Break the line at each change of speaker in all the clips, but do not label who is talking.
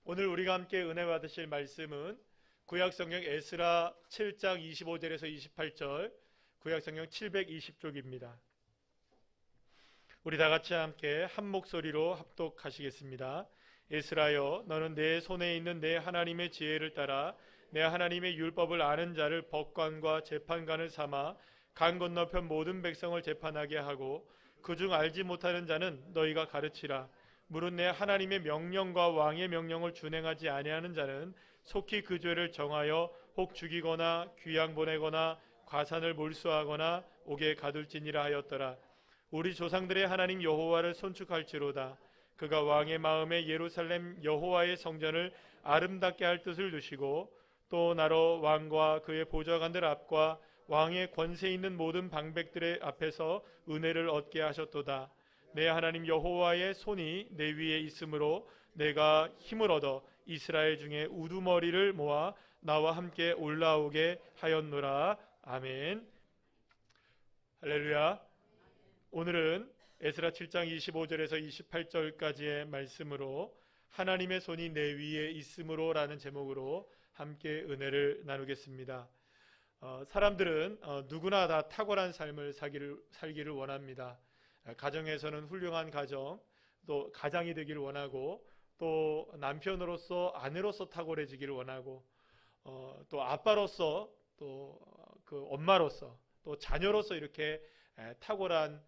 오늘 우리가 함께 은혜 받으실 말씀은 구약성경 에스라 7장 25절에서 28절, 구약성경 720쪽입니다. 우리 다 같이 함께 한 목소리로 합독하시겠습니다. 에스라여, 너는 내 손에 있는 내 하나님의 지혜를 따라 내 하나님의 율법을 아는 자를 법관과 재판관을 삼아 강 건너편 모든 백성을 재판하게 하고 그중 알지 못하는 자는 너희가 가르치라. 무릇 내 하나님의 명령과 왕의 명령을 준행하지 아니하는 자는 속히 그 죄를 정하여 혹 죽이거나 귀양 보내거나 과산을 몰수하거나 옥에 가둘지니라 하였더라. 우리 조상들의 하나님 여호와를 손축할지로다. 그가 왕의 마음에 예루살렘 여호와의 성전을 아름답게 할 뜻을 두시고 또 나로 왕과 그의 보좌관들 앞과 왕의 권세 있는 모든 방백들의 앞에서 은혜를 얻게 하셨도다. 내 하나님 여호와의 손이 내 위에 있으므로 내가 힘을 얻어 이스라엘 중에 우두머리를 모아 나와 함께 올라오게 하였노라. 아멘. 할렐루야. 오늘은 에스라 7장 25절에서 28절까지의 말씀으로 하나님의 손이 내 위에 있으므로 라는 제목으로 함께 은혜를 나누겠습니다. 사람들은 누구나 다 탁월한 삶을 살기를 원합니다. 가정에서는 훌륭한 가정, 또 가장이 되기를 원하고, 또 남편으로서 아내로서 탁월해지기를 원하고, 또 아빠로서, 또 그 엄마로서, 또 자녀로서 이렇게 탁월한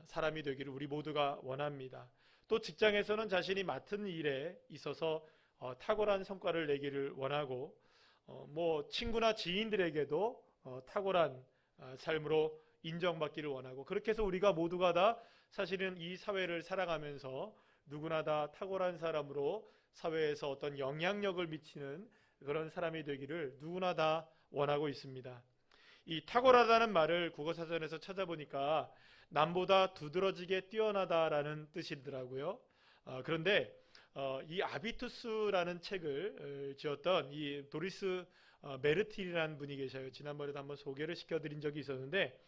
사람이 되기를 우리 모두가 원합니다. 또 직장에서는 자신이 맡은 일에 있어서 탁월한 성과를 내기를 원하고, 뭐 친구나 지인들에게도 탁월한 삶으로 인정받기를 원하고, 그렇게 해서 우리가 모두가 다 사실은 이 사회를 살아가면서 누구나 다 탁월한 사람으로 사회에서 어떤 영향력을 미치는 그런 사람이 되기를 누구나 다 원하고 있습니다. 이 탁월하다는 말을 국어사전에서 찾아보니까 남보다 두드러지게 뛰어나다라는 뜻이더라고요. 그런데 이 아비투스라는 책을 지었던 이 도리스 메르틸이라는 분이 계셔요. 지난번에도 한번 소개를 시켜드린 적이 있었는데,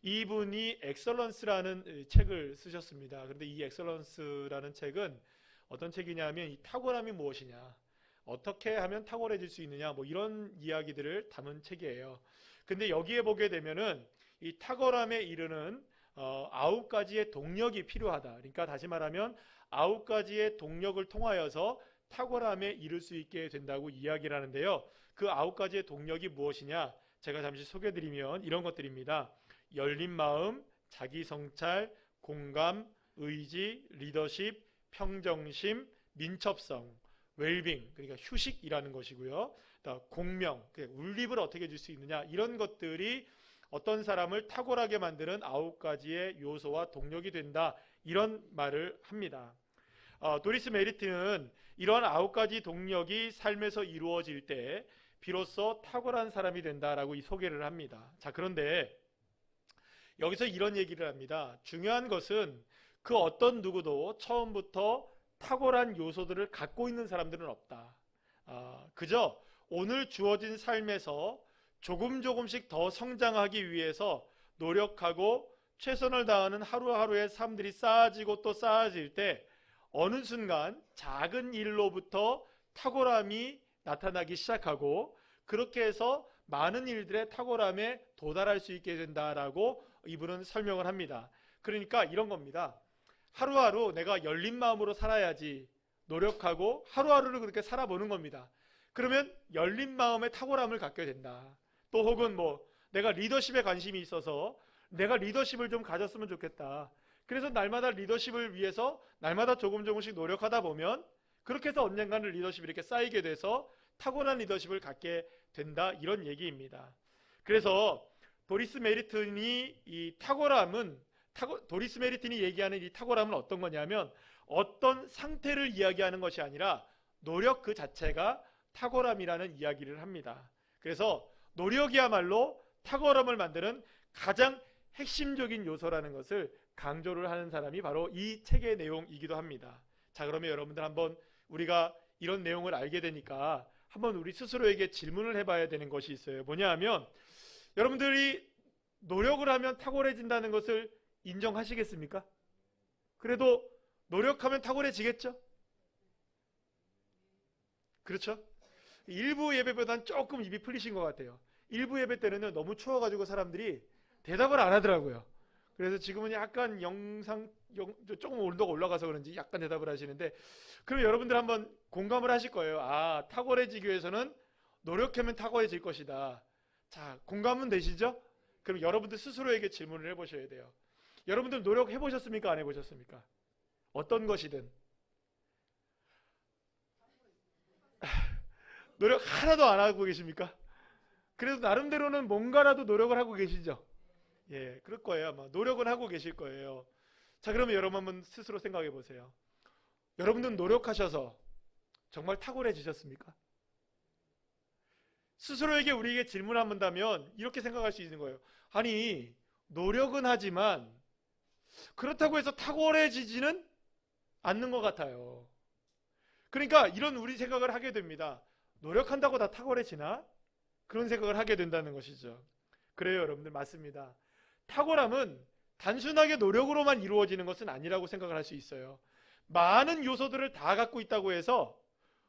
이분이 엑설런스라는 책을 쓰셨습니다. 그런데 이 엑설런스라는 책은 어떤 책이냐면, 이 탁월함이 무엇이냐, 어떻게 하면 탁월해질 수 있느냐, 뭐 이런 이야기들을 담은 책이에요. 근데 여기에 보게 되면은 이 탁월함에 이르는 9가지의 동력이 필요하다. 그러니까 다시 말하면 9가지의 동력을 통하여서 탁월함에 이를 수 있게 된다고 이야기를 하는데요. 그 9가지의 동력이 무엇이냐? 제가 잠시 소개드리면 이런 것들입니다. 열린 마음, 자기 성찰, 공감, 의지, 리더십, 평정심, 민첩성, 웰빙, 그러니까 휴식이라는 것이고요. 공명, 울림을 어떻게 줄 수 있느냐, 이런 것들이 어떤 사람을 탁월하게 만드는 9가지의 요소와 동력이 된다, 이런 말을 합니다. 도리스 메리트는 이러한 9가지 동력이 삶에서 이루어질 때 비로소 탁월한 사람이 된다라고 이 소개를 합니다. 자, 그런데 여기서 이런 얘기를 합니다. 중요한 것은 그 어떤 누구도 처음부터 탁월한 요소들을 갖고 있는 사람들은 없다. 그저 오늘 주어진 삶에서 조금씩 더 성장하기 위해서 노력하고 최선을 다하는 하루하루의 삶들이 쌓아지고 또 쌓아질 때 어느 순간 작은 일로부터 탁월함이 나타나기 시작하고, 그렇게 해서 많은 일들의 탁월함에 도달할 수 있게 된다라고 이분은 설명을 합니다. 그러니까 이런 겁니다. 하루하루 내가 열린 마음으로 살아야지 노력하고 하루하루를 그렇게 살아보는 겁니다. 그러면 열린 마음의 탁월함을 갖게 된다. 또 혹은 뭐 내가 리더십에 관심이 있어서 내가 리더십을 좀 가졌으면 좋겠다. 그래서 날마다 리더십을 위해서 날마다 조금씩 노력하다 보면 그렇게 해서 언젠가는 리더십이 이렇게 쌓이게 돼서 탁월한 리더십을 갖게 된다, 이런 얘기입니다. 그래서 도리스 메리튼이 얘기하는 이 탁월함은 어떤 거냐면, 어떤 상태를 이야기하는 것이 아니라 노력 그 자체가 탁월함이라는 이야기를 합니다. 그래서 노력이야말로 탁월함을 만드는 가장 핵심적인 요소라는 것을 강조를 하는 사람이 바로 이 책의 내용이기도 합니다. 자, 그러면 여러분들 한번 우리가 이런 내용을 알게 되니까 한번 우리 스스로에게 질문을 해봐야 되는 것이 있어요. 뭐냐 하면, 여러분들이 노력을 하면 탁월해진다는 것을 인정하시겠습니까? 그래도 노력하면 탁월해지겠죠? 그렇죠? 일부 예배보다는 조금 입이 풀리신 것 같아요. 일부 예배 때는 너무 추워가지고 사람들이 대답을 안 하더라고요. 그래서 지금은 약간 조금 온도가 올라가서 그런지 약간 대답을 하시는데, 그럼 여러분들 한번 공감을 하실 거예요. 아, 탁월해지기 위해서는 노력하면 탁월해질 것이다. 자, 공감은 되시죠? 그럼 여러분들 스스로에게 질문을 해보셔야 돼요. 여러분들 노력해 보셨습니까? 안 해보셨습니까? 어떤 것이든. 노력 하나도 안 하고 계십니까? 그래도 나름대로는 뭔가라도 노력을 하고 계시죠? 예, 그럴 거예요. 아마 노력은 하고 계실 거예요. 자, 그러면 여러분 한번 스스로 생각해 보세요. 여러분들은 노력하셔서 정말 탁월해지셨습니까? 스스로에게 우리에게 질문한다면 이렇게 생각할 수 있는 거예요. 아니, 노력은 하지만 그렇다고 해서 탁월해지지는 않는 것 같아요. 그러니까 이런 우리 생각을 하게 됩니다. 노력한다고 다 탁월해지나? 그런 생각을 하게 된다는 것이죠. 그래요, 여러분들, 맞습니다. 탁월함은 단순하게 노력으로만 이루어지는 것은 아니라고 생각을 할 수 있어요. 많은 요소들을 다 갖고 있다고 해서,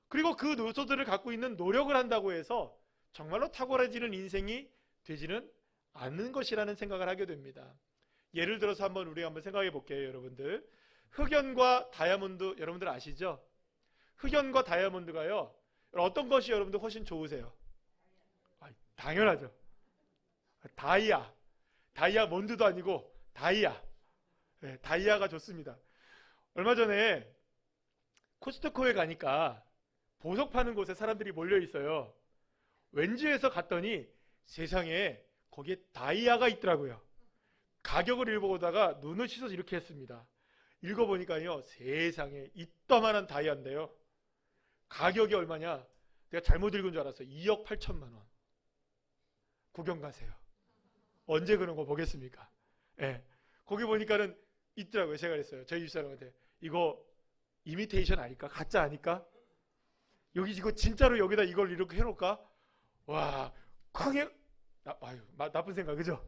그리고 그 요소들을 갖고 있는 노력을 한다고 해서 정말로 탁월해지는 인생이 되지는 않는 것이라는 생각을 하게 됩니다. 예를 들어서 우리 한번 생각해 볼게요, 여러분들. 흑연과 다이아몬드, 여러분들 아시죠? 흑연과 다이아몬드가요, 어떤 것이 여러분들 훨씬 좋으세요? 당연하죠. 다이아몬드도 아니고 다이아. 네, 다이아가 좋습니다. 얼마 전에 코스트코에 가니까 보석 파는 곳에 사람들이 몰려 있어요. 왠지 해서 갔더니 세상에 거기에 다이아가 있더라고요. 가격을 읽어보다가 눈을 씻어서 이렇게 했습니다. 읽어보니까요, 세상에 이따만한 다이아인데요, 가격이 얼마냐? 내가 잘못 읽은 줄 알았어요. 2억 8천만 원. 구경 가세요. 언제 그런 거 보겠습니까? 예. 거기 보니까는 있더라고요. 제가 그랬어요. 저희 집사람한테, 이거 이미테이션 아닐까? 가짜 아닐까? 여기 이거 진짜로 여기다 이걸 이렇게 해놓을까? 와, 나쁜 생각, 그죠?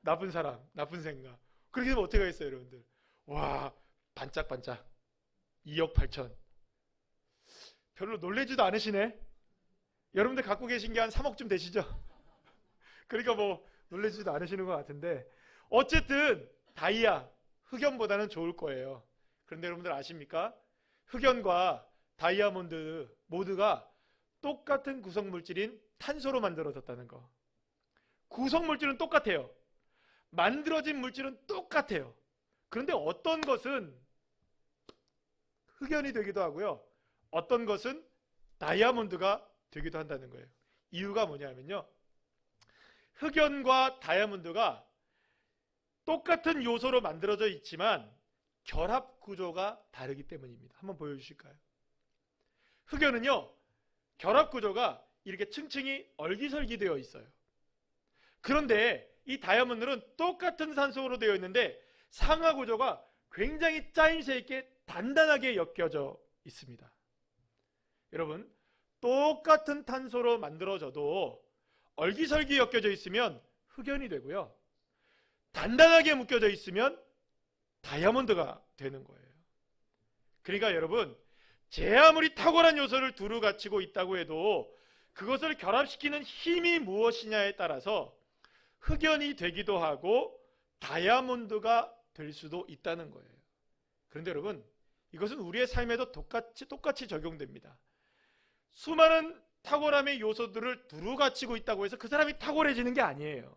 나쁜 사람, 나쁜 생각. 그렇게 되면 어떻게 하겠어요, 여러분들? 와, 반짝반짝 2억 8천. 별로 놀래지도 않으시네. 여러분들 갖고 계신 게 한 3억쯤 되시죠? 그러니까 뭐 놀래지도 않으시는 것 같은데, 어쨌든 다이아, 흑연보다는 좋을 거예요. 그런데 여러분들 아십니까? 흑연과 다이아몬드 모두가 똑같은 구성물질인 탄소로 만들어졌다는 거. 구성물질은 똑같아요. 만들어진 물질은 똑같아요. 그런데 어떤 것은 흑연이 되기도 하고요, 어떤 것은 다이아몬드가 되기도 한다는 거예요. 이유가 뭐냐면요, 흑연과 다이아몬드가 똑같은 요소로 만들어져 있지만 결합 구조가 다르기 때문입니다. 한번 보여주실까요? 흑연은요, 결합 구조가 이렇게 층층이 얼기설기 되어 있어요. 그런데 이 다이아몬드는 똑같은 산소로 되어 있는데 상하 구조가 굉장히 짜임새 있게 단단하게 엮여져 있습니다. 여러분, 똑같은 탄소로 만들어져도 얼기설기 엮여져 있으면 흑연이 되고요, 단단하게 묶여져 있으면 다이아몬드가 되는 거예요. 그러니까 여러분, 제 아무리 탁월한 요소를 두루 갖추고 있다고 해도 그것을 결합시키는 힘이 무엇이냐에 따라서 흑연이 되기도 하고 다이아몬드가 될 수도 있다는 거예요. 그런데 여러분, 이것은 우리의 삶에도 똑같이 적용됩니다. 수많은 탁월함의 요소들을 두루 갖추고 있다고 해서 그 사람이 탁월해지는 게 아니에요.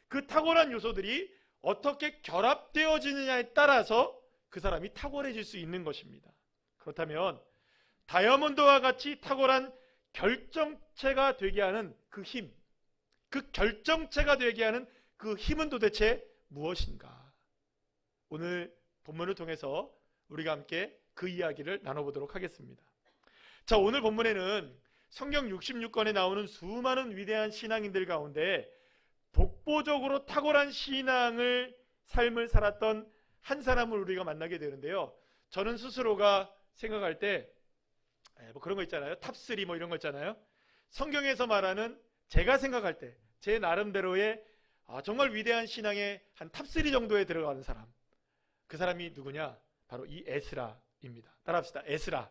그 탁월한 요소들이 어떻게 결합되어지느냐에 따라서 그 사람이 탁월해질 수 있는 것입니다. 그렇다면 다이아몬드와 같이 탁월한 결정체가 되게 하는 그 힘, 그 결정체가 되게 하는 그 힘은 도대체 무엇인가? 오늘 본문을 통해서 우리가 함께 그 이야기를 나눠보도록 하겠습니다. 자, 오늘 본문에는 성경 66권에 나오는 수많은 위대한 신앙인들 가운데 독보적으로 탁월한 삶을 살았던 한 사람을 우리가 만나게 되는데요, 저는 스스로가 생각할 때 뭐 그런 거 있잖아요, 탑3 뭐 이런 거 있잖아요. 성경에서 말하는, 제가 생각할 때 제 나름대로의 정말 위대한 신앙의 한 탑3 정도에 들어가는 사람, 그 사람이 누구냐? 바로 이 에스라입니다. 따라합시다. 에스라.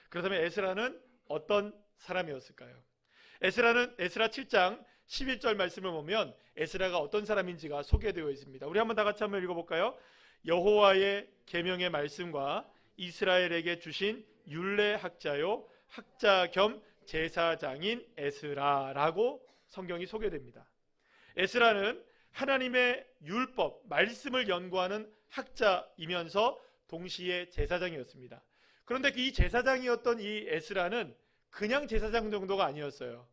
그렇다면 에스라는 어떤 사람이었을까요? 에스라는 에스라 7장 11절 말씀을 보면 에스라가 어떤 사람인지가 소개되어 있습니다. 우리 한번 다 같이 한번 읽어볼까요? 여호와의 계명의 말씀과 이스라엘에게 주신 율례 학자요 학자 겸 제사장인 에스라라고 성경이 소개됩니다. 에스라는 하나님의 율법, 말씀을 연구하는 학자이면서 동시에 제사장이었습니다. 그런데 이 제사장이었던 이 에스라는 그냥 제사장 정도가 아니었어요.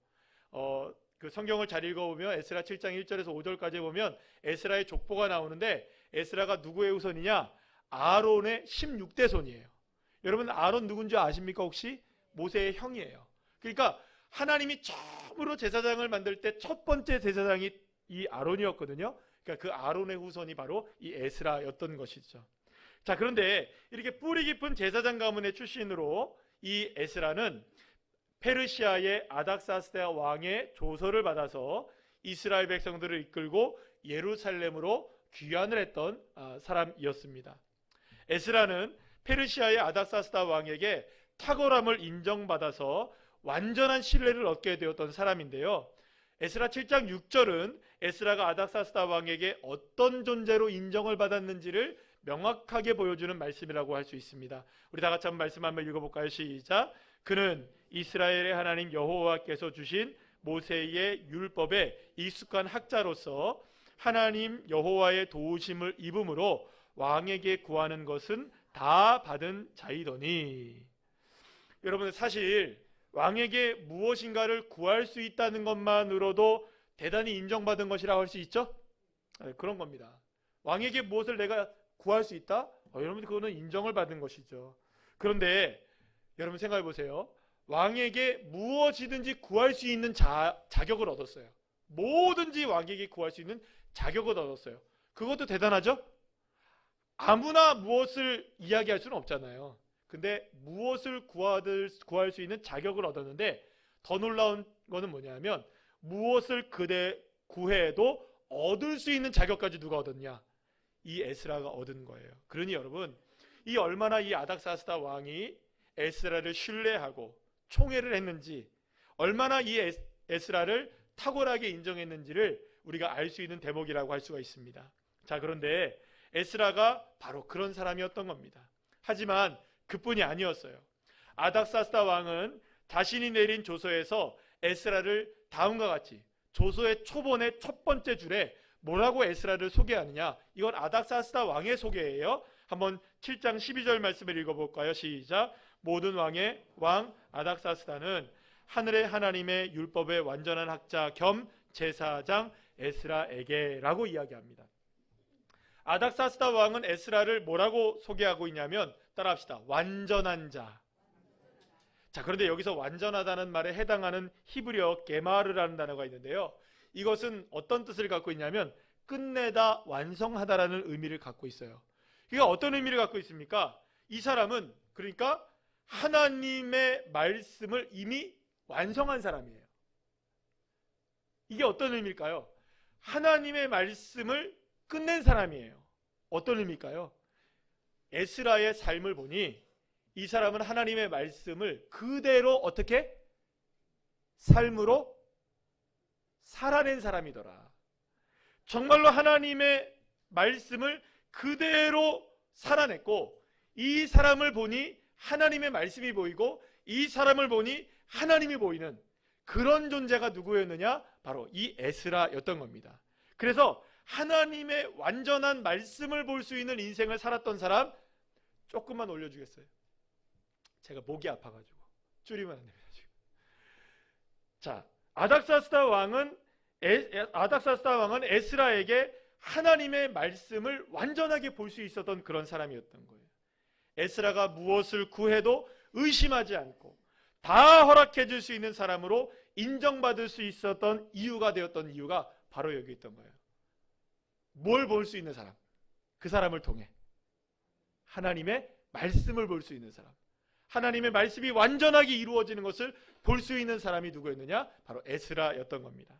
그 성경을 잘 읽어보면 에스라 7장 1절에서 5절까지 보면 에스라의 족보가 나오는데 에스라가 누구의 후손이냐? 아론의 16대 손이에요. 여러분 아론 누군지 아십니까 혹시? 모세의 형이에요. 그러니까 하나님이 처음으로 제사장을 만들 때 첫 번째 제사장이 이 아론이었거든요. 그러니까 그 아론의 후손이 바로 이 에스라였던 것이죠. 자, 그런데 이렇게 뿌리 깊은 제사장 가문의 출신으로 이 에스라는 페르시아의 아닥사스다 왕의 조서를 받아서 이스라엘 백성들을 이끌고 예루살렘으로 귀환을 했던 사람이었습니다. 에스라는 페르시아의 아닥사스다 왕에게 탁월함을 인정받아서 완전한 신뢰를 얻게 되었던 사람인데요. 에스라 7장 6절은 에스라가 아닥사스다 왕에게 어떤 존재로 인정을 받았는지를 명확하게 보여주는 말씀이라고 할 수 있습니다. 우리 다 같이 한번 말씀 한번 읽어볼까요? 시작. 그는 이스라엘의 하나님 여호와께서 주신 모세의 율법에 익숙한 학자로서 하나님 여호와의 도우심을 입음으로 왕에게 구하는 것은 다 받은 자이더니. 여러분 사실 왕에게 무엇인가를 구할 수 있다는 것만으로도 대단히 인정받은 것이라고 할 수 있죠? 그런 겁니다. 왕에게 무엇을 내가 구할 수 있다? 여러분 그거는 인정을 받은 것이죠. 그런데 여러분 생각해 보세요. 왕에게 무엇이든지 구할 수 있는 자격을 얻었어요. 뭐든지 왕에게 구할 수 있는 자격을 얻었어요. 그것도 대단하죠? 아무나 무엇을 이야기할 수는 없잖아요. 근데 무엇을 구할 수 있는 자격을 얻었는데 더 놀라운 거는 뭐냐면 무엇을 그대 구해도 얻을 수 있는 자격까지 누가 얻었냐? 이 에스라가 얻은 거예요. 그러니 여러분 이 얼마나 이 아닥사스다 왕이 에스라를 신뢰하고 총애를 했는지 얼마나 이 에스라를 탁월하게 인정했는지를 우리가 알 수 있는 대목이라고 할 수가 있습니다. 자, 그런데 에스라가 바로 그런 사람이었던 겁니다. 하지만 그뿐이 아니었어요. 아닥사스다 왕은 자신이 내린 조서에서 에스라를 다음과 같이 조서의 초본의 첫 번째 줄에 뭐라고 에스라를 소개하느냐? 이건 아닥사스다 왕의 소개예요. 한번 7장 12절 말씀을 읽어볼까요? 시작. 모든 왕의 왕 아닥사스다는 하늘의 하나님의 율법의 완전한 학자 겸 제사장 에스라에게 라고 이야기합니다. 아닥사스다 왕은 에스라를 뭐라고 소개하고 있냐면 따라합시다. 완전한 자. 자, 그런데 여기서 완전하다는 말에 해당하는 히브리어 게마르라는 단어가 있는데요. 이것은 어떤 뜻을 갖고 있냐면 끝내다 완성하다라는 의미를 갖고 있어요. 이게 어떤 의미를 갖고 있습니까? 이 사람은 그러니까 하나님의 말씀을 이미 완성한 사람이에요. 이게 어떤 의미일까요? 하나님의 말씀을 끝낸 사람이에요. 어떤 의미일까요? 에스라의 삶을 보니 이 사람은 하나님의 말씀을 그대로 어떻게? 삶으로 살아낸 사람이더라. 정말로 하나님의 말씀을 그대로 살아냈고 이 사람을 보니 하나님의 말씀이 보이고 이 사람을 보니 하나님이 보이는 그런 존재가 누구였느냐? 바로 이 에스라였던 겁니다. 그래서 하나님의 완전한 말씀을 볼 수 있는 인생을 살았던 사람 조금만 올려주겠어요? 제가 목이 아파가지고 줄이면 안 됩니다. 지금. 자, 아닥사스다 왕은 에스라에게 하나님의 말씀을 완전하게 볼 수 있었던 그런 사람이었던 거예요. 에스라가 무엇을 구해도 의심하지 않고 다 허락해 줄 수 있는 사람으로 인정받을 수 있었던 이유가 되었던 이유가 바로 여기 있던 거예요. 뭘 볼 수 있는 사람? 그 사람을 통해 하나님의 말씀을 볼 수 있는 사람, 하나님의 말씀이 완전하게 이루어지는 것을 볼 수 있는 사람이 누구였느냐? 바로 에스라였던 겁니다.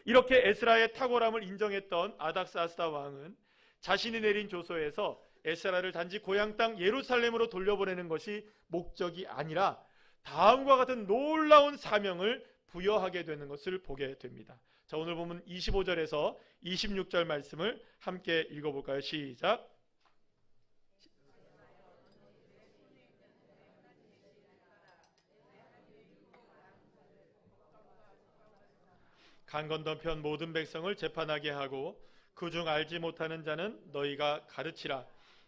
이렇게 에스라의 탁월함을 인정했던 아닥사스다 왕은 자신이 내린 조서에서 에스라를 단지 고향 땅 예루살렘으로 돌려보내는 것이 목적이 아니라 다음과 같은 놀라운 사명을 부여하게 되는 것을 보게 됩니다. 자, 오늘 보면 25절에서 26절 말씀을 함께 읽어볼까요? 시작. 강 건너편 모든 백성을 재판하게 하고 그중 알지 못하는 자는 너희가 가르치라.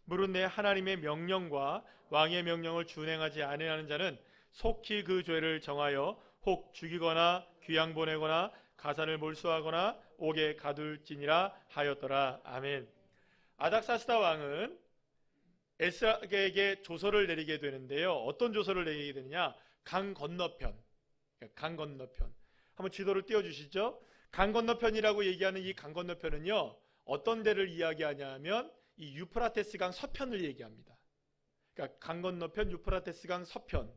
물은 내 하나님의 명령과 왕의 명령을 준행하지 아니하는 자는 속히 그 죄를 정하여 혹 죽이거나 귀양 보내거나 가산을 몰수하거나 옥에 가둘지니라 하였더라. 아멘. 아닥사스다 왕은 에스라에게 조서를 내리게 되는데요. 어떤 조서를 내리게 되느냐? 강 건너편. 강 건너편. 한번 지도를 띄워주시죠. 강 건너편이라고 얘기하는 이 강 건너편은요, 어떤 데를 이야기하냐면 이 유프라테스 강 서편을 얘기합니다. 그러니까 강 건너편 유프라테스 강 서편.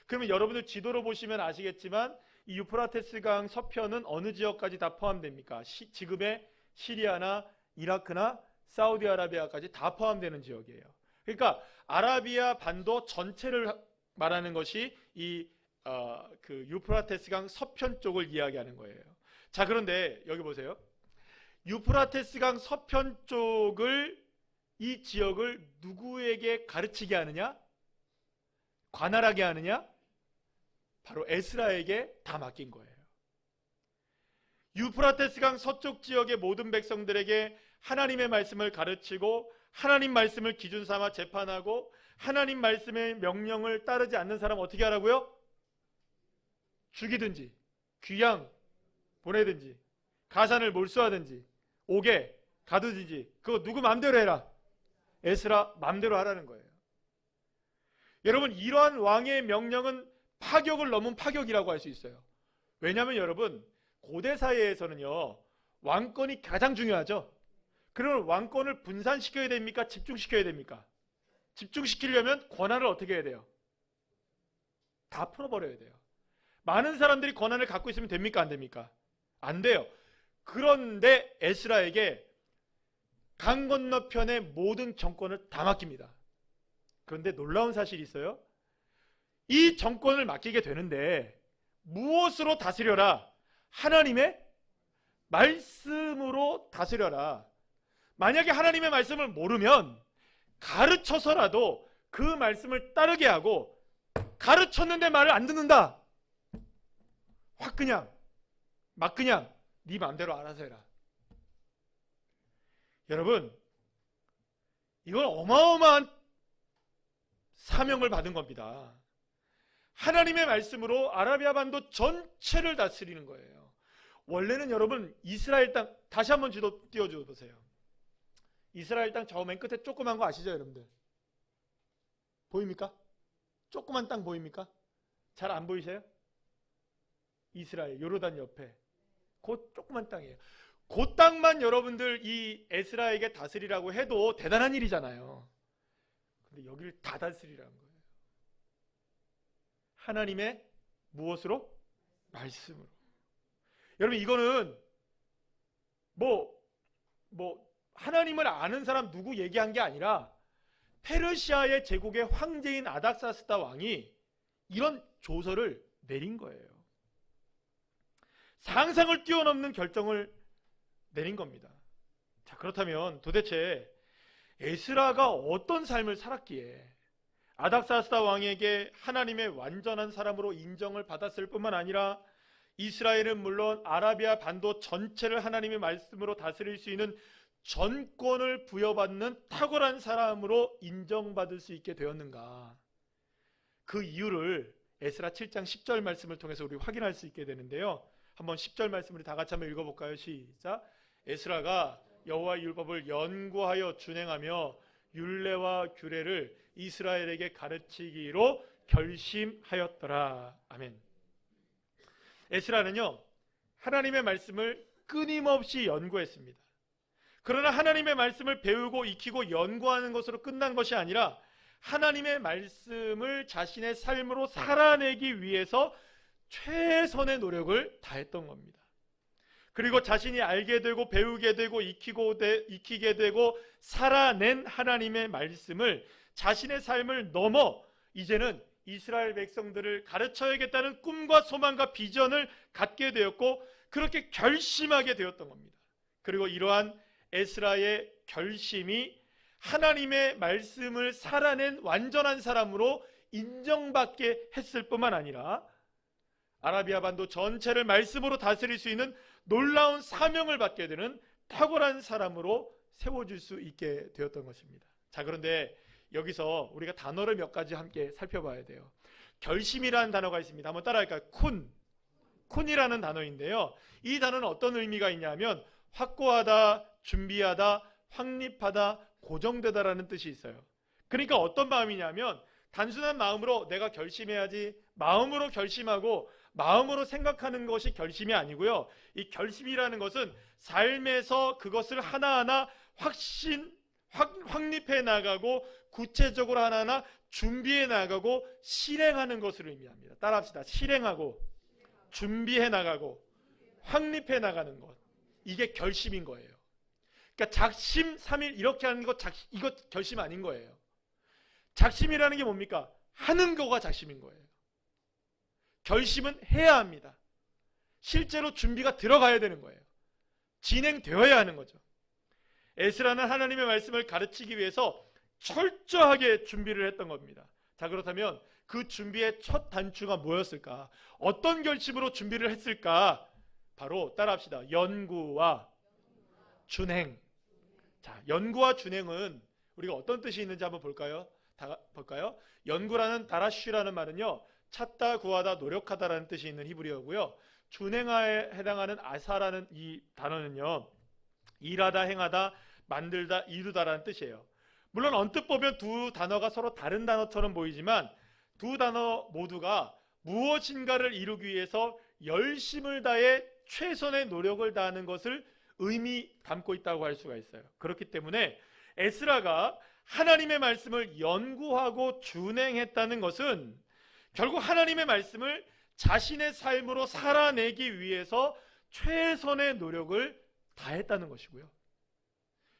그러면 여러분들 지도로 보시면 아시겠지만 이 유프라테스 강 서편은 어느 지역까지 다 포함됩니까? 지금의 시리아나 이라크나 사우디아라비아까지 다 포함되는 지역이에요. 그러니까 아라비아 반도 전체를 말하는 것이 이 그 유프라테스 강 서편 쪽을 이야기하는 거예요. 자, 그런데 여기 보세요. 유프라테스 강 서편 쪽을, 이 지역을 누구에게 가르치게 하느냐? 관할하게 하느냐? 바로 에스라에게 다 맡긴 거예요. 유프라테스 강 서쪽 지역의 모든 백성들에게 하나님의 말씀을 가르치고 하나님 말씀을 기준 삼아 재판하고 하나님 말씀의 명령을 따르지 않는 사람 어떻게 하라고요? 죽이든지 귀양 보내든지 가산을 몰수하든지 옥에 가두든지 그거 누구 맘대로 해라. 에스라 맘대로 하라는 거예요. 여러분, 이러한 왕의 명령은 파격을 넘은 파격이라고 할 수 있어요. 왜냐하면 여러분, 고대 사회에서는요, 왕권이 가장 중요하죠. 그러면 왕권을 분산시켜야 됩니까? 집중시켜야 됩니까? 집중시키려면 권한을 어떻게 해야 돼요? 다 풀어버려야 돼요. 많은 사람들이 권한을 갖고 있으면 됩니까? 안 됩니까? 안 돼요. 그런데 에스라에게 강 건너편의 모든 정권을 다 맡깁니다. 그런데 놀라운 사실이 있어요. 이 정권을 맡기게 되는데 무엇으로 다스려라? 하나님의 말씀으로 다스려라. 만약에 하나님의 말씀을 모르면 가르쳐서라도 그 말씀을 따르게 하고, 가르쳤는데 말을 안 듣는다, 확 그냥 막 그냥 네 마음대로 알아서 해라. 여러분, 이건 어마어마한 사명을 받은 겁니다. 하나님의 말씀으로 아라비아 반도 전체를 다스리는 거예요. 원래는 여러분, 이스라엘 땅, 다시 한번 지도 띄워줘 보세요. 이스라엘 땅 저 맨 끝에 조그만 거 아시죠, 여러분들? 보입니까? 조그만 땅 보입니까? 잘 안 보이세요? 이스라엘 요르단 옆에 그 조그만 땅이에요. 그 땅만 여러분들 이 에스라에게 다스리라고 해도 대단한 일이잖아요. 근데 여기를 다 다스리라는 거예요. 하나님의 무엇으로? 말씀으로. 여러분, 이거는 뭐 하나님을 아는 사람 누구 얘기한 게 아니라 페르시아의 제국의 황제인 아닥사스다 왕이 이런 조서를 내린 거예요. 상상을 뛰어넘는 결정을 내린 겁니다. 자, 그렇다면 도대체 에스라가 어떤 삶을 살았기에 아닥사스다 왕에게 하나님의 완전한 사람으로 인정을 받았을 뿐만 아니라 이스라엘은 물론 아라비아 반도 전체를 하나님의 말씀으로 다스릴 수 있는 전권을 부여받는 탁월한 사람으로 인정받을 수 있게 되었는가? 그 이유를 에스라 7장 10절 말씀을 통해서 우리 확인할 수 있게 되는데요. 한번 10절 말씀을 다 같이 한번 읽어볼까요? 시작. 에스라가 여호와의 율법을 연구하여 준행하며 율례와 규례를 이스라엘에게 가르치기로 결심하였더라. 아멘. 에스라는요, 하나님의 말씀을 끊임없이 연구했습니다. 그러나 하나님의 말씀을 배우고 익히고 연구하는 것으로 끝난 것이 아니라 하나님의 말씀을 자신의 삶으로 살아내기 위해서 최선의 노력을 다했던 겁니다. 그리고 자신이 알게 되고 배우게 되고 익히게 되고 살아낸 하나님의 말씀을 자신의 삶을 넘어 이제는 이스라엘 백성들을 가르쳐야겠다는 꿈과 소망과 비전을 갖게 되었고 그렇게 결심하게 되었던 겁니다. 그리고 이러한 에스라의 결심이 하나님의 말씀을 살아낸 완전한 사람으로 인정받게 했을 뿐만 아니라 아라비아 반도 전체를 말씀으로 다스릴 수 있는 놀라운 사명을 받게 되는 탁월한 사람으로 세워질 수 있게 되었던 것입니다. 자, 그런데 여기서 우리가 단어를 몇 가지 함께 살펴봐야 돼요. 결심이라는 단어가 있습니다. 한번 따라할까요? 쿤이라는 단어인데요. 이 단어는 어떤 의미가 있냐면 확고하다, 준비하다, 확립하다, 고정되다라는 뜻이 있어요. 그러니까 어떤 마음이냐면 단순한 마음으로 내가 결심해야지, 마음으로 결심하고 마음으로 생각하는 것이 결심이 아니고요. 이 결심이라는 것은 삶에서 그것을 하나하나 확립해 나가고 구체적으로 하나하나 준비해 나가고 실행하는 것을 의미합니다. 따라합시다. 실행하고 준비해 나가고 확립해 나가는 것, 이게 결심인 거예요. 그러니까 작심 삼일 이렇게 하는 것, 이거 결심 아닌 거예요. 작심이라는 게 뭡니까? 하는 거가 작심인 거예요. 결심은 해야 합니다. 실제로 준비가 들어가야 되는 거예요. 진행되어야 하는 거죠. 에스라는 하나님의 말씀을 가르치기 위해서 철저하게 준비를 했던 겁니다. 자, 그렇다면 그 준비의 첫 단추가 뭐였을까? 어떤 결심으로 준비를 했을까? 바로 따라합시다. 연구와 준행. 자, 연구와 준행은 우리가 어떤 뜻이 있는지 한번 볼까요? 연구라는 다라쉬라는 말은요, 찾다, 구하다, 노력하다라는 뜻이 있는 히브리어고요. 준행에 해당하는 아사라는 이 단어는요, 일하다, 행하다, 만들다, 이루다라는 뜻이에요. 물론 언뜻 보면 두 단어가 서로 다른 단어처럼 보이지만 두 단어 모두가 무엇인가를 이루기 위해서 열심을 다해 최선의 노력을 다하는 것을 의미 담고 있다고 할 수가 있어요. 그렇기 때문에 에스라가 하나님의 말씀을 연구하고 준행했다는 것은 결국 하나님의 말씀을 자신의 삶으로 살아내기 위해서 최선의 노력을 다했다는 것이고요.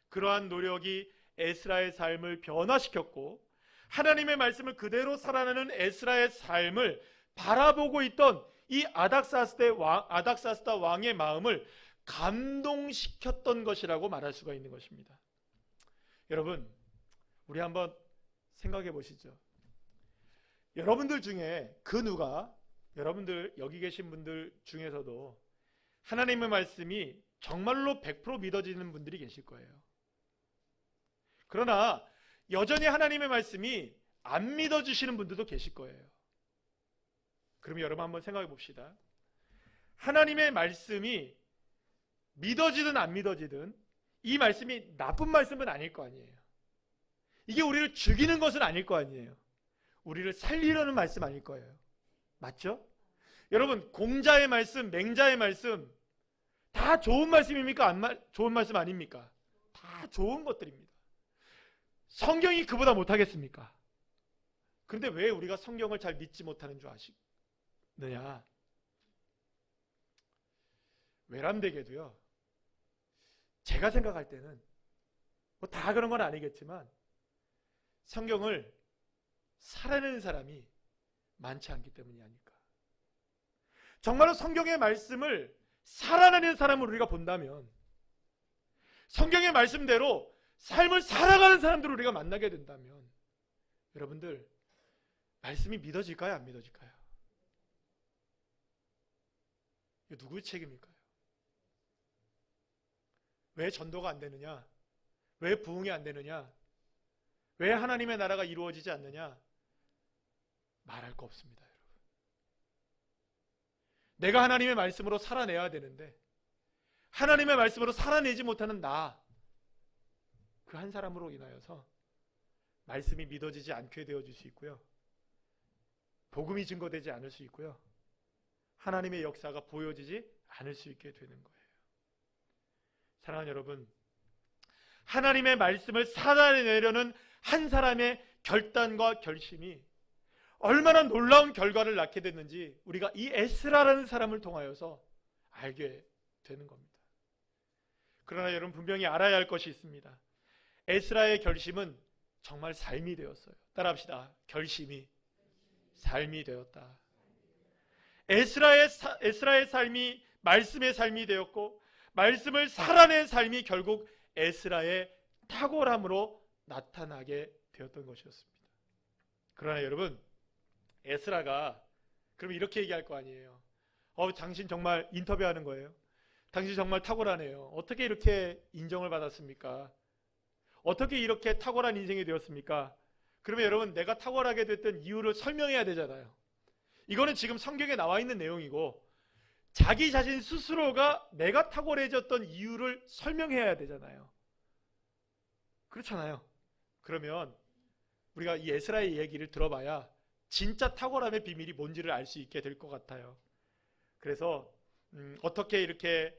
그러한 노력이 에스라의 삶을 변화시켰고 하나님의 말씀을 그대로 살아내는 에스라의 삶을 바라보고 있던 이 아닥사스다 왕의 마음을 감동시켰던 것이라고 말할 수가 있는 것입니다. 여러분, 우리 한번 생각해 보시죠. 여러분들 중에 그 누가, 여러분들 여기 계신 분들 중에서도 하나님의 말씀이 정말로 100% 믿어지는 분들이 계실 거예요. 그러나 여전히 하나님의 말씀이 안 믿어지시는 분들도 계실 거예요. 그럼 여러분 한번 생각해 봅시다. 하나님의 말씀이 믿어지든 안 믿어지든 이 말씀이 나쁜 말씀은 아닐 거 아니에요. 이게 우리를 죽이는 것은 아닐 거 아니에요. 우리를 살리려는 말씀 아닐 거예요. 맞죠? 여러분, 공자의 말씀, 맹자의 말씀 다 좋은 말씀입니까? 좋은 말씀 아닙니까? 다 좋은 것들입니다. 성경이 그보다 못하겠습니까? 그런데 왜 우리가 성경을 잘 믿지 못하는 줄 아시느냐? 외람되게도요, 제가 생각할 때는 뭐 다 그런 건 아니겠지만 성경을 살아내는 사람이 많지 않기 때문이 아닐까. 정말로 성경의 말씀을 살아내는 사람을 우리가 본다면, 성경의 말씀대로 삶을 살아가는 사람들을 우리가 만나게 된다면, 여러분들 말씀이 믿어질까요? 안 믿어질까요? 이거 누구의 책임일까요? 왜 전도가 안 되느냐? 왜 부흥이 안 되느냐? 왜 하나님의 나라가 이루어지지 않느냐? 말할 거 없습니다, 여러분. 내가 하나님의 말씀으로 살아내야 되는데 하나님의 말씀으로 살아내지 못하는 나, 그 한 사람으로 인하여서 말씀이 믿어지지 않게 되어질 수 있고요, 복음이 증거되지 않을 수 있고요, 하나님의 역사가 보여지지 않을 수 있게 되는 거예요. 사랑하는 여러분, 하나님의 말씀을 살아내려는 한 사람의 결단과 결심이 얼마나 놀라운 결과를 낳게 됐는지 우리가 이 에스라라는 사람을 통하여서 알게 되는 겁니다. 그러나 여러분, 분명히 알아야 할 것이 있습니다. 에스라의 결심은 정말 삶이 되었어요. 따라합시다. 결심이 삶이 되었다. 에스라의 삶이 말씀의 삶이 되었고, 말씀을 살아낸 삶이 결국 에스라의 탁월함으로 나타나게 되었던 것이었습니다. 그러나 여러분, 에스라가 그럼 이렇게 얘기할 거 아니에요. 당신 정말 인터뷰하는 거예요. 당신 정말 탁월하네요. 어떻게 이렇게 인정을 받았습니까? 어떻게 이렇게 탁월한 인생이 되었습니까? 그러면 여러분, 내가 탁월하게 됐던 이유를 설명해야 되잖아요. 이거는 지금 성경에 나와 있는 내용이고, 자기 자신 스스로가 내가 탁월해졌던 이유를 설명해야 되잖아요. 그렇잖아요. 그러면 우리가 이 에스라의 얘기를 들어봐야 진짜 탁월함의 비밀이 뭔지를 알 수 있게 될 것 같아요. 그래서 어떻게 이렇게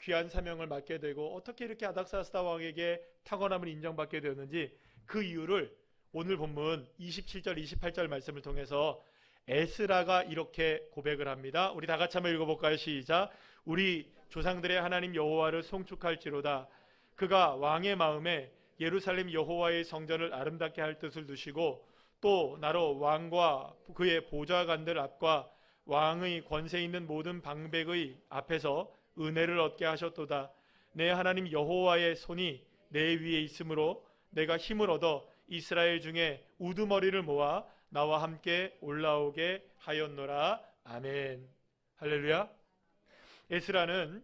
귀한 사명을 맡게 되고, 어떻게 이렇게 아닥사스다 왕에게 탁월함을 인정받게 되었는지, 그 이유를 오늘 본문 27절 28절 말씀을 통해서 에스라가 이렇게 고백을 합니다. 우리 다 같이 한번 읽어볼까요? 시작. 우리 조상들의 하나님 여호와를 송축할지로다. 그가 왕의 마음에 예루살렘 여호와의 성전을 아름답게 할 뜻을 두시고, 또 나로 왕과 그의 보좌관들 앞과 왕의 권세 있는 모든 방백의 앞에서 은혜를 얻게 하셨도다. 내 하나님 여호와의 손이 내 위에 있으므로 내가 힘을 얻어 이스라엘 중에 우두머리를 모아 나와 함께 올라오게 하였노라. 아멘. 할렐루야. 에스라는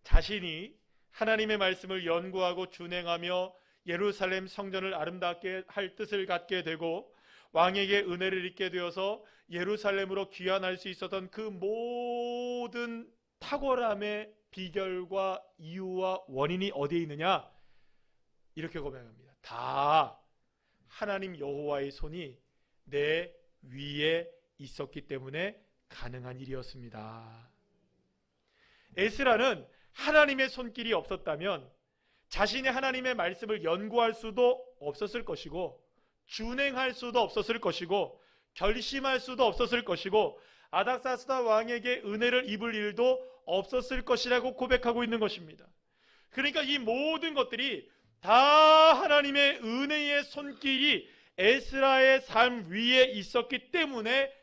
자신이 하나님의 말씀을 연구하고 준행하며 예루살렘 성전을 아름답게 할 뜻을 갖게 되고, 왕에게 은혜를 입게 되어서 예루살렘으로 귀환할 수 있었던 그 모든 탁월함의 비결과 이유와 원인이 어디에 있느냐? 이렇게 고백합니다. 다 하나님 여호와의 손이 내 위에 있었기 때문에 가능한 일이었습니다. 에스라는 하나님의 손길이 없었다면 자신이 하나님의 말씀을 연구할 수도 없었을 것이고, 준행할 수도 없었을 것이고, 결심할 수도 없었을 것이고, 아닥사스다 왕에게 은혜를 입을 일도 없었을 것이라고 고백하고 있는 것입니다. 그러니까 이 모든 것들이 다 하나님의 은혜의 손길이 에스라의 삶 위에 있었기 때문에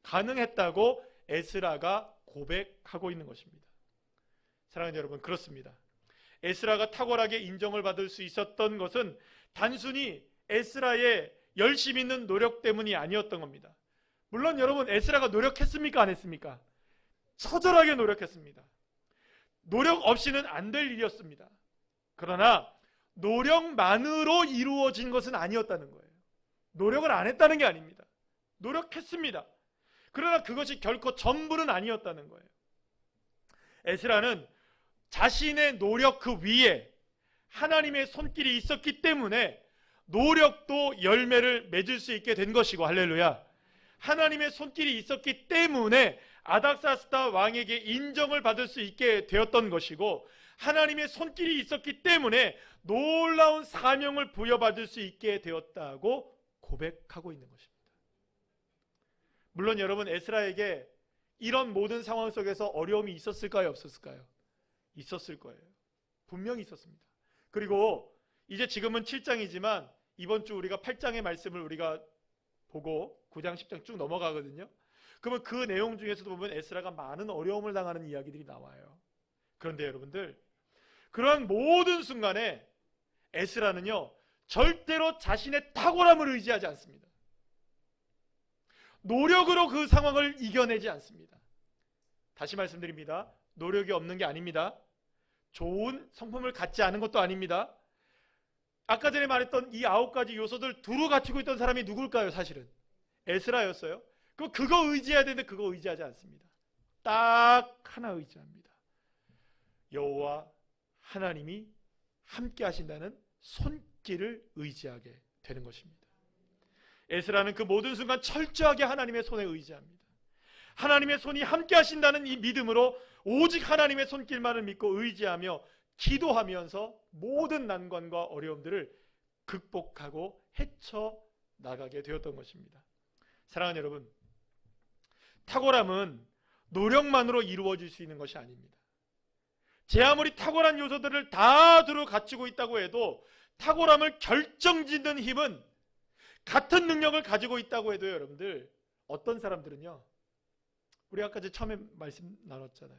가능했다고 에스라가 고백하고 있는 것입니다. 사랑하는 여러분, 그렇습니다. 에스라가 탁월하게 인정을 받을 수 있었던 것은 단순히 에스라의 열심 있는 노력 때문이 아니었던 겁니다. 물론 여러분, 에스라가 노력했습니까? 안 했습니까? 처절하게 노력했습니다. 노력 없이는 안 될 일이었습니다. 그러나 노력만으로 이루어진 것은 아니었다는 거예요. 노력을 안 했다는 게 아닙니다. 노력했습니다. 그러나 그것이 결코 전부는 아니었다는 거예요. 에스라는 자신의 노력 그 위에 하나님의 손길이 있었기 때문에 노력도 열매를 맺을 수 있게 된 것이고, 할렐루야. 하나님의 손길이 있었기 때문에 아닥사스다 왕에게 인정을 받을 수 있게 되었던 것이고, 하나님의 손길이 있었기 때문에 놀라운 사명을 부여받을 수 있게 되었다고 고백하고 있는 것입니다. 물론 여러분, 에스라에게 이런 모든 상황 속에서 어려움이 있었을까요? 없었을까요? 있었을 거예요. 분명히 있었습니다. 그리고 이제 지금은 7장이지만 이번 주 우리가 8장의 말씀을 우리가 보고 9장 10장 쭉 넘어가거든요. 그러면 그 내용 중에서도 보면 에스라가 많은 어려움을 당하는 이야기들이 나와요. 그런데 여러분들, 그러한 모든 순간에 에스라는요, 절대로 자신의 탁월함을 의지하지 않습니다. 노력으로 그 상황을 이겨내지 않습니다. 다시 말씀드립니다. 노력이 없는 게 아닙니다. 좋은 성품을 갖지 않은 것도 아닙니다. 아까 전에 말했던 이 9가지 요소들 두루 갖추고 있던 사람이 누굴까요? 사실은 에스라였어요. 그거 의지해야 되는데 그거 의지하지 않습니다. 딱 하나 의지합니다. 여호와 하나님이 함께 하신다는 손길을 의지하게 되는 것입니다. 에스라는 그 모든 순간 철저하게 하나님의 손에 의지합니다. 하나님의 손이 함께 하신다는 이 믿음으로 오직 하나님의 손길만을 믿고 의지하며 기도하면서 모든 난관과 어려움들을 극복하고 헤쳐나가게 되었던 것입니다. 사랑하는 여러분, 탁월함은 노력만으로 이루어질 수 있는 것이 아닙니다. 제 아무리 탁월한 요소들을 다 두루 갖추고 있다고 해도 탁월함을 결정짓는 힘은 같은 능력을 가지고 있다고 해도 여러분들, 어떤 사람들은요, 우리 아까 처음에 말씀 나눴잖아요.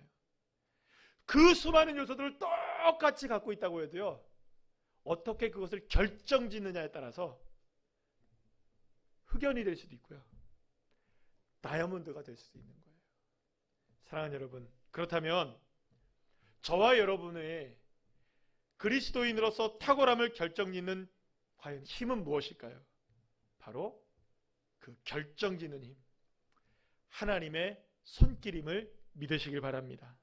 그 수많은 요소들을 똑같이 갖고 있다고 해도요, 어떻게 그것을 결정짓느냐에 따라서 흑연이 될 수도 있고요, 다이아몬드가 될 수도 있는 거예요. 사랑하는 여러분, 그렇다면 저와 여러분의 그리스도인으로서 탁월함을 결정짓는 과연 힘은 무엇일까요? 바로 그 결정짓는 힘, 하나님의 손길임을 믿으시길 바랍니다.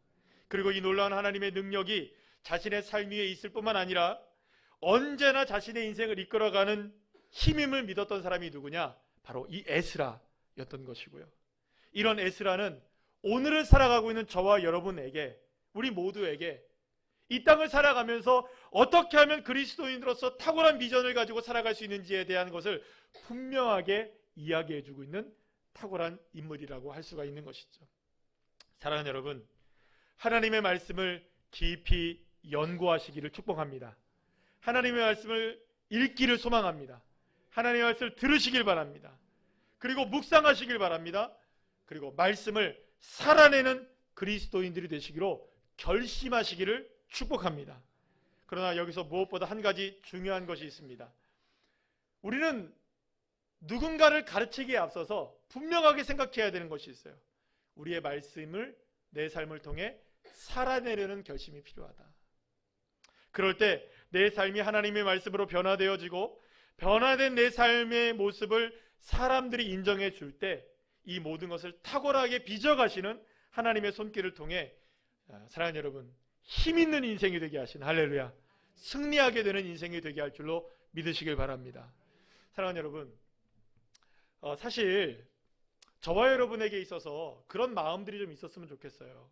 그리고 이 놀라운 하나님의 능력이 자신의 삶 위에 있을 뿐만 아니라 언제나 자신의 인생을 이끌어가는 힘임을 믿었던 사람이 누구냐? 바로 이 에스라였던 것이고요. 이런 에스라는 오늘을 살아가고 있는 저와 여러분에게, 우리 모두에게 이 땅을 살아가면서 어떻게 하면 그리스도인으로서 탁월한 비전을 가지고 살아갈 수 있는지에 대한 것을 분명하게 이야기해주고 있는 탁월한 인물이라고 할 수가 있는 것이죠. 사랑하는 여러분, 하나님의 말씀을 깊이 연구하시기를 축복합니다. 하나님의 말씀을 읽기를 소망합니다. 하나님의 말씀을 들으시길 바랍니다. 그리고 묵상하시길 바랍니다. 그리고 말씀을 살아내는 그리스도인들이 되시기로 결심하시기를 축복합니다. 그러나 여기서 무엇보다 한 가지 중요한 것이 있습니다. 우리는 누군가를 가르치기에 앞서서 분명하게 생각해야 되는 것이 있어요. 우리의 말씀을 내 삶을 통해 살아내려는 결심이 필요하다. 그럴 때 내 삶이 하나님의 말씀으로 변화되어지고 변화된 내 삶의 모습을 사람들이 인정해 줄 때 이 모든 것을 탁월하게 빚어가시는 하나님의 손길을 통해, 사랑하는 여러분, 힘있는 인생이 되게 하신, 할렐루야, 승리하게 되는 인생이 되게 할 줄로 믿으시길 바랍니다. 사랑하는 여러분, 사실 저와 여러분에게 있어서 그런 마음들이 좀 있었으면 좋겠어요.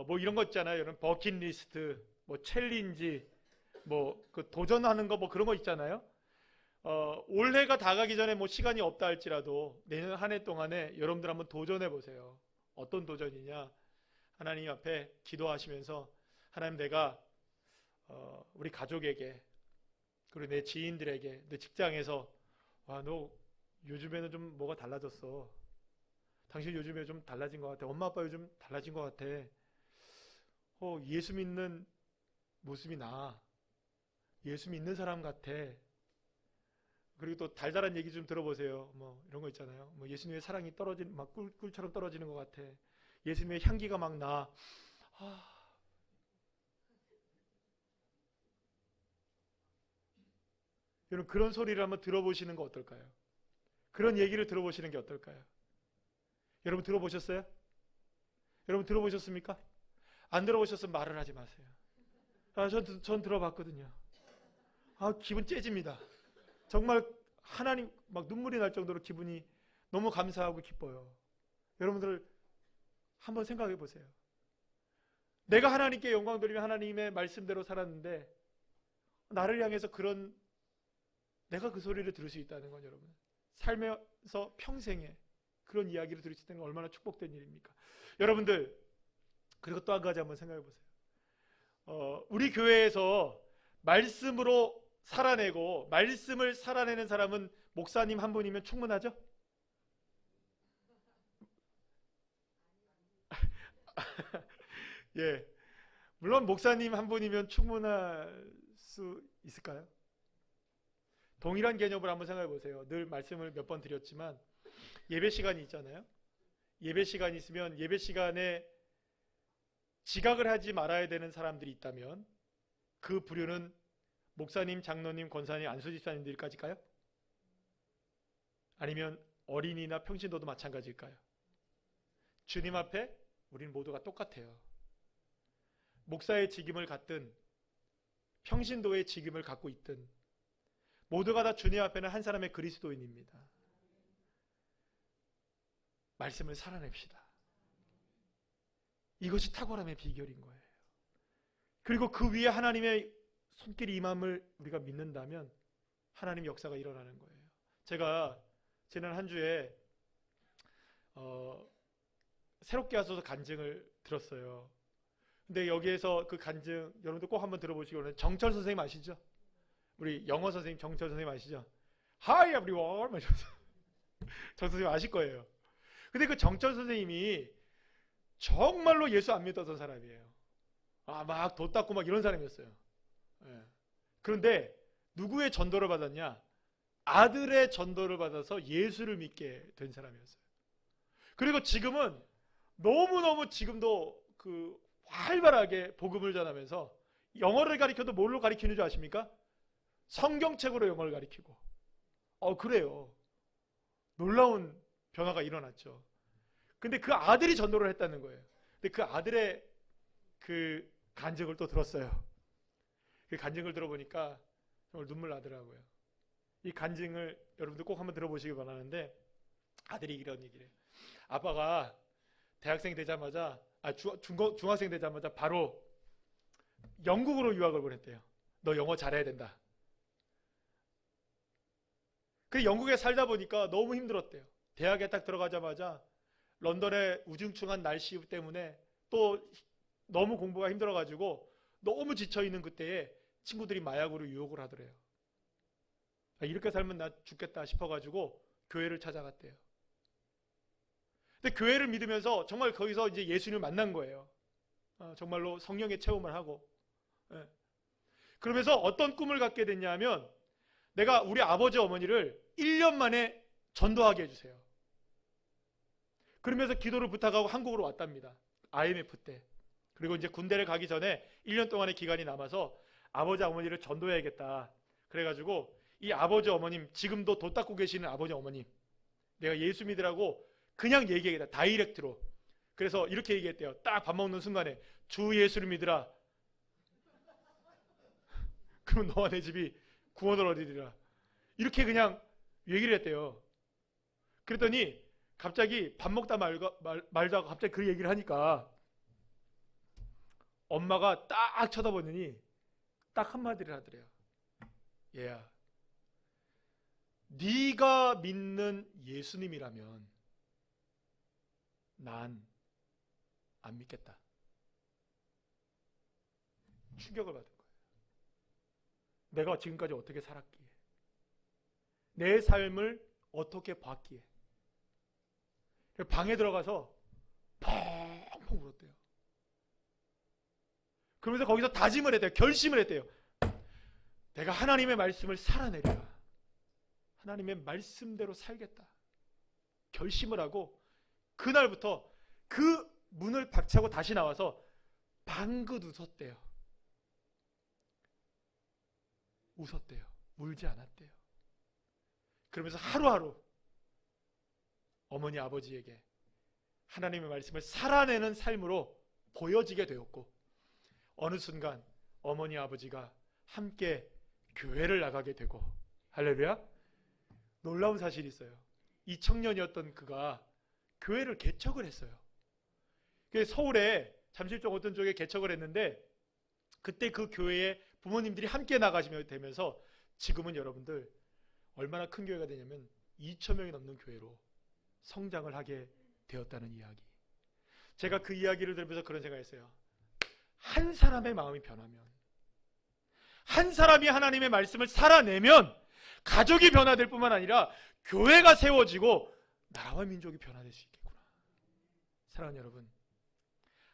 뭐 이런 거 있잖아요. 여러분, 버킷리스트, 뭐 챌린지, 뭐 그 도전하는 거, 뭐 그런 거 있잖아요. 올해가 다가기 전에 뭐 시간이 없다 할지라도 내년 한 해 동안에 여러분들 한번 도전해 보세요. 어떤 도전이냐? 하나님 앞에 기도하시면서, 하나님, 내가 우리 가족에게, 그리고 내 지인들에게, 내 직장에서, 와, 너 요즘에는 좀 뭐가 달라졌어. 당신 요즘에 좀 달라진 것 같아. 엄마 아빠 요즘 달라진 것 같아. 예수 믿는 모습이 나. 예수 믿는 사람 같아. 그리고 또 달달한 얘기 좀 들어보세요. 뭐 이런 거 있잖아요. 뭐 예수님의 사랑이 떨어진, 막 꿀처럼 떨어지는 것 같아. 예수님의 향기가 막 나. 여러분, 그런 소리를 한번 들어보시는 거 어떨까요? 그런 얘기를 들어보시는 게 어떨까요? 여러분 들어보셨어요? 여러분 들어보셨습니까? 안 들어보셨으면 말을 하지 마세요. 전 들어봤거든요. 기분 째집니다. 정말 하나님, 막 눈물이 날 정도로 기분이 너무 감사하고 기뻐요. 여러분들 한번 생각해 보세요. 내가 하나님께 영광 돌리며 하나님의 말씀대로 살았는데 나를 향해서 내가 그 소리를 들을 수 있다는 건, 여러분, 살면서 평생에 그런 이야기를 들을 수 있다는 건 얼마나 축복된 일입니까? 여러분들, 그리고 또 한 가지 한번 생각해 보세요. 우리 교회에서 말씀으로 살아내고 말씀을 살아내는 사람은 목사님 한 분이면 충분하죠? 예, 물론 목사님 한 분이면 충분할 수 있을까요? 동일한 개념을 한번 생각해 보세요. 늘 말씀을 몇 번 드렸지만 예배 시간이 있잖아요. 예배 시간이 있으면 예배 시간에 지각을 하지 말아야 되는 사람들이 있다면 그 부류는 목사님, 장로님, 권사님, 안수집사님들까지일까요? 아니면 어린이나 평신도도 마찬가지일까요? 주님 앞에 우리는 모두가 똑같아요. 목사의 직임을 갖든 평신도의 직임을 갖고 있든 모두가 다 주님 앞에는 한 사람의 그리스도인입니다. 말씀을 살아냅시다. 이것이 탁월함의 비결인 거예요. 그리고 그 위에 하나님의 손길이 임함을 우리가 믿는다면 하나님의 역사가 일어나는 거예요. 제가 지난 한 주에 새롭게 와서 간증을 들었어요. 근데 여기에서 그 간증 여러분들 꼭 한번 들어보시기 원해요. 정철 선생님 아시죠? 우리 영어 선생님 정철 선생님 아시죠? Hi everyone 막 이러면서 정 선생님 아실 거예요. 근데 그 정철 선생님이 정말로 예수 안 믿었던 사람이에요. 막 도 닦고 막 이런 사람이었어요. 예. 그런데 누구의 전도를 받았냐? 아들의 전도를 받아서 예수를 믿게 된 사람이었어요. 그리고 지금은 너무너무 지금도 그 활발하게 복음을 전하면서 영어를 가리켜도 뭘로 가리키는 줄 아십니까? 성경책으로 영어를 가리키고. 그래요. 놀라운 변화가 일어났죠. 근데 그 아들이 전도를 했다는 거예요. 근데 그 아들의 그 간증을 또 들었어요. 그 간증을 들어보니까 정말 눈물 나더라고요. 이 간증을 여러분들 꼭 한번 들어보시기 바라는데, 아들이 이런 얘기를 해요. 아빠가 대학생 되자마자 중학생 되자마자 바로 영국으로 유학을 보냈대요. 너 영어 잘해야 된다. 그래서 영국에 살다 보니까 너무 힘들었대요. 대학에 딱 들어가자마자 런던의 우중충한 날씨 때문에 또 너무 공부가 힘들어가지고 너무 지쳐있는 그때에 친구들이 마약으로 유혹을 하더래요. 이렇게 살면 나 죽겠다 싶어가지고 교회를 찾아갔대요. 근데 교회를 믿으면서 정말 거기서 이제 예수님을 만난 거예요. 정말로 성령의 체험을 하고. 예. 그러면서 어떤 꿈을 갖게 됐냐면, 내가 우리 아버지 어머니를 1년 만에 전도하게 해주세요. 그러면서 기도를 부탁하고 한국으로 왔답니다. IMF 때. 그리고 이제 군대를 가기 전에 1년 동안의 기간이 남아서 아버지 어머니를 전도해야겠다. 그래가지고 이 아버지 어머님, 지금도 도 닦고 계시는 아버지 어머님, 내가 예수 믿으라고 그냥 얘기하겠다. 다이렉트로. 그래서 이렇게 얘기했대요. 딱 밥 먹는 순간에 주 예수를 믿으라. 그러면 너와 내 집이 구원을 얻으리라. 이렇게 그냥 얘기를 했대요. 그랬더니 갑자기 밥 먹다 말다가 갑자기 그 얘기를 하니까 엄마가 딱 쳐다보더니 딱 한마디를 하더래요. 얘야, 네가 믿는 예수님이라면 난 안 믿겠다. 충격을 받은 거예요. 내가 지금까지 어떻게 살았기에, 내 삶을 어떻게 봤기에. 방에 들어가서 펑펑 울었대요. 그러면서 거기서 다짐을 했대요. 결심을 했대요. 내가 하나님의 말씀을 살아내리라. 하나님의 말씀대로 살겠다. 결심을 하고 그날부터 그 문을 박차고 다시 나와서 방긋 웃었대요. 웃었대요. 울지 않았대요. 그러면서 하루하루 어머니 아버지에게 하나님의 말씀을 살아내는 삶으로 보여지게 되었고, 어느 순간 어머니 아버지가 함께 교회를 나가게 되고, 할렐루야. 놀라운 사실이 있어요. 이 청년이었던 그가 교회를 개척을 했어요. 서울에 잠실쪽 어떤 쪽에 개척을 했는데, 그때 그 교회에 부모님들이 함께 나가시면 되면서 지금은 여러분들 얼마나 큰 교회가 되냐면 2,000명이 넘는 교회로 성장을 하게 되었다는 이야기. 제가 그 이야기를 들으면서 그런 생각했어요. 한 사람의 마음이 변하면, 한 사람이 하나님의 말씀을 살아내면 가족이 변화될 뿐만 아니라 교회가 세워지고 나라와 민족이 변화될 수 있겠구나. 사랑하는 여러분,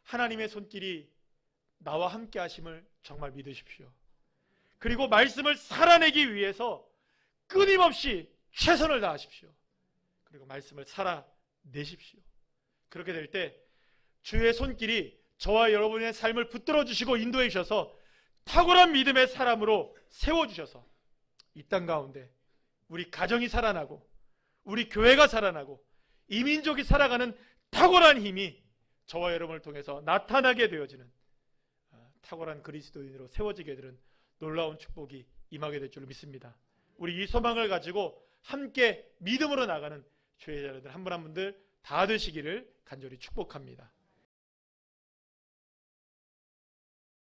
하나님의 손길이 나와 함께 하심을 정말 믿으십시오. 그리고 말씀을 살아내기 위해서 끊임없이 최선을 다하십시오. 그리고 말씀을 살아내십시오. 그렇게 될 때 주의 손길이 저와 여러분의 삶을 붙들어 주시고 인도해 주셔서 탁월한 믿음의 사람으로 세워주셔서 이 땅 가운데 우리 가정이 살아나고 우리 교회가 살아나고 이 민족이 살아가는 탁월한 힘이 저와 여러분을 통해서 나타나게 되어지는 탁월한 그리스도인으로 세워지게 되는 놀라운 축복이 임하게 될 줄 믿습니다. 우리 이 소망을 가지고 함께 믿음으로 나가는 주의 자녀들 한 분 한 분들 다 되시기를 간절히 축복합니다.